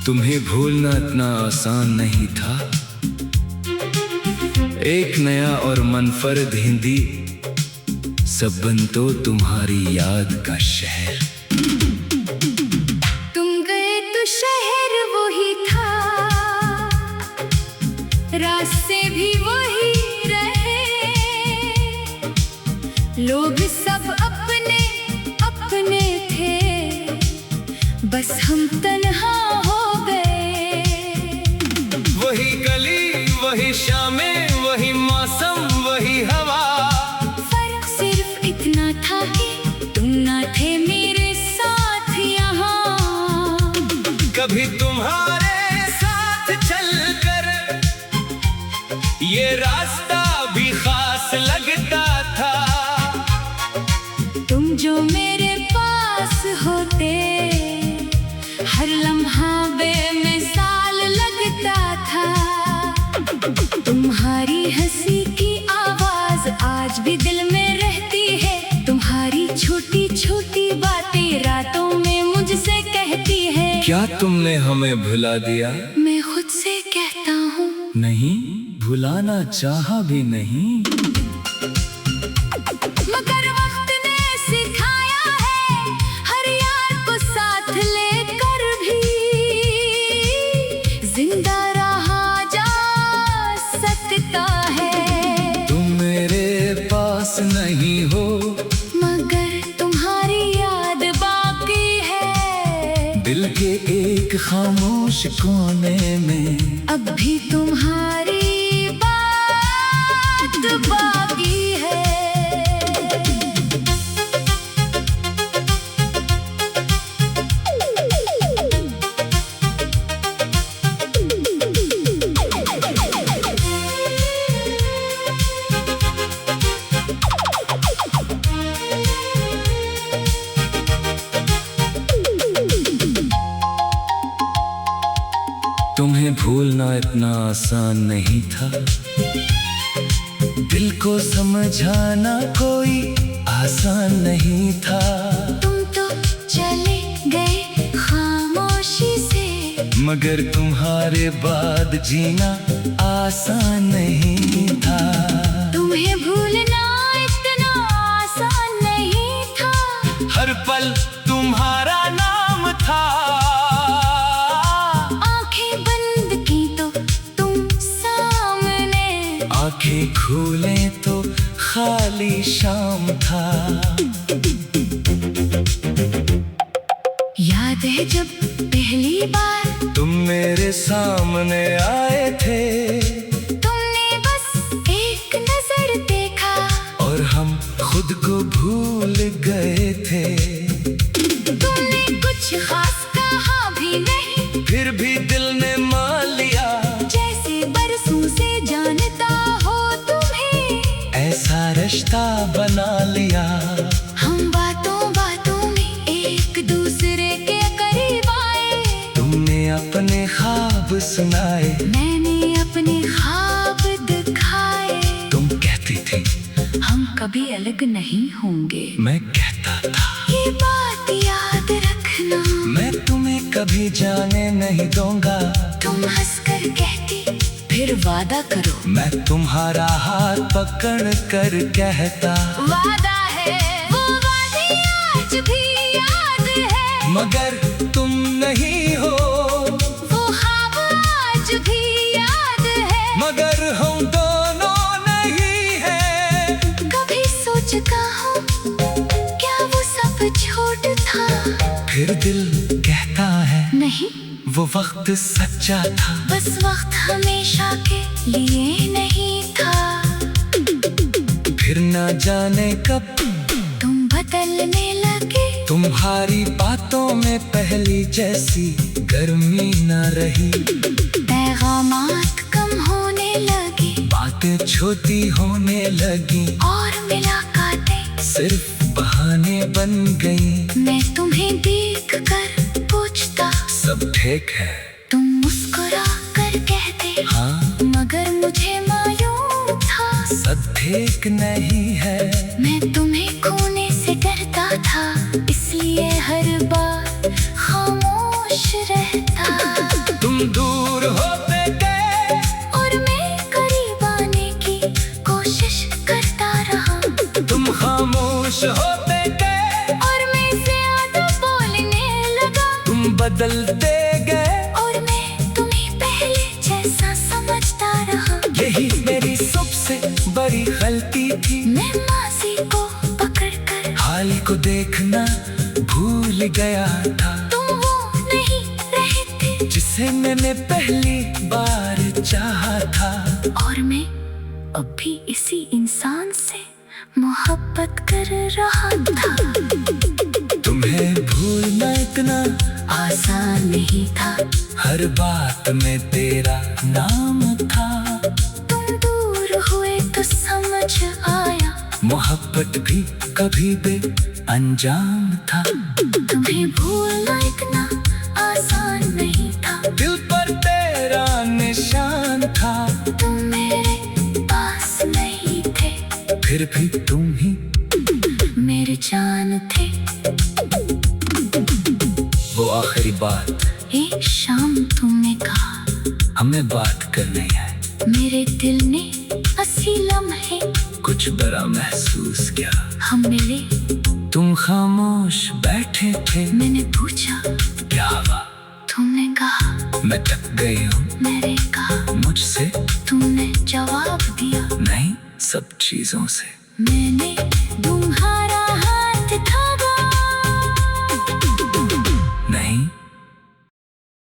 तुम्हें भूलना इतना आसान नहीं था। एक नया और मनफरद हिंदी सब बन तो तुम्हारी याद का शहर। तुम गए तो शहर वही था, रास्ते भी वही रहे, लोग सब अपने अपने थे, बस हम तन्हा हो गए। वही गली, वही शामें, वही मौसम, वही हवा, फर्क सिर्फ इतना था कि तुम ना थे मेरे साथ यहाँ। कभी तुम्हारे साथ चलकर ये रास्ता भी खास लगता था। तुम जो मेरे पास होते, हर लम्हा बेमिसाल लगता था। तुम्हारी हंसी की आवाज आज भी दिल में रहती है, तुम्हारी छोटी छोटी बातें रातों में मुझसे कहती है। क्या तुमने हमें भुला दिया? मैं खुद से कहता हूँ नहीं, भुलाना चाहा भी नहीं। मगर वक्त ने सिखाया है, हर यार को साथ लेकर भी जिंदा रहा जा सकता है। तुम मेरे पास नहीं हो, मगर तुम्हारी याद बाकी है, दिल के एक खामोश कोने में अब भी तुम्हारी बात बाकी है। तुम्हें भूलना इतना आसान नहीं था, दिल को समझाना कोई आसान नहीं था। तुम तो चले गए खामोशी से, मगर तुम्हारे बाद जीना आसान नहीं था। तुम्हें भूलना इतना आसान नहीं था, हर पल तुम्हारा नाम था। आंखें बंद की तो तुम सामने, आंखें खोले तो खाली शाम था। याद है जब पहली बार तुम मेरे सामने आए थे, तुमने बस एक नजर देखा और हम खुद को भूल गए थे। तुमने कुछ खास कहा भी नहीं, फिर भी दिल ने मान लिया, जैसे बरसों से जानता हो तुम्हें, ऐसा रिश्ता बना लिया। हम बातों बातों में एक दूसरे के करीब आए, तुमने अपने ख्वाब सुनाए, मैंने अपने ख्वाब दिखाए। तुम कहती थी हम कभी अलग नहीं होंगे, मैं कहता था ये बात याद रखना। मैं तुम्हें कभी जाने नहीं दूंगा। तुम हंसकर कहती फिर वादा करो, मैं तुम्हारा हाथ पकड़ कर कहता वादा है, वो वादे आज भी याद है। मगर तुम नहीं हो, वो ख्वाब आज भी याद है, मगर हम दोनों नहीं हैं। कभी सोचता हूँ क्या वो सब झूठ था? फिर दिल कहता है नहीं, वो वक्त सच्चा था। बस वक्त हमेशा के लिए नहीं था। फिर ना जाने कब तुम बदलने लगे, तुम्हारी बातों में पहली जैसी गर्मी न रही। पैगामात कम होने लगी, बातें छोटी होने लगी, और मुलाकातें सिर्फ बहाने बन गई। मैं तुम्हें देख कर पूछता सब ठीक है, तुम मुस्कुरा कर कहते हाँ, मगर मुझे मालूम था सब ठीक नहीं है। मैं तुम्हें खोने से डरता था, इसलिए हर बार खामोश रहता। खामोश होते गए और मैं ज्यादा बोलने लगा। तुम बदलते गए और मैं तुम्हें पहले जैसा समझता रहा। यही मेरी सबसे बड़ी गलती थी। मैं माजी को पकड़कर हाल को देखना भूल गया था। तुम वो नहीं रहे थे जिसे मैंने पहली बार चाहा था। और मैं अब भी इसी इंसान से मोहब्बत कर रहा था। तुम्हें भूलना इतना आसान नहीं था। हर बात में तेरा नाम था। तुम दूर हुए तो समझ आया मोहब्बत भी कभी भी अनजान था। तुम्हें भूलना इतना आसान नहीं था। दिल पर तेरा निशान था। तुम मेरे पास नहीं थे फिर भी तुम ही मेरे जान थे। वो आखिरी बात एक शाम तुमने कहा हमें बात करनी है। मेरे दिल ने हंसी लम्हे कुछ बड़ा महसूस किया। हम मिले। तुम खामोश बैठे थे। मैंने पूछा क्या हुआ? तुमने कहा मैं थक गई हूँ। मैंने कहा मुझसे तुमने जवाब दिया नहीं, सब चीजों से। मैंने दूंगा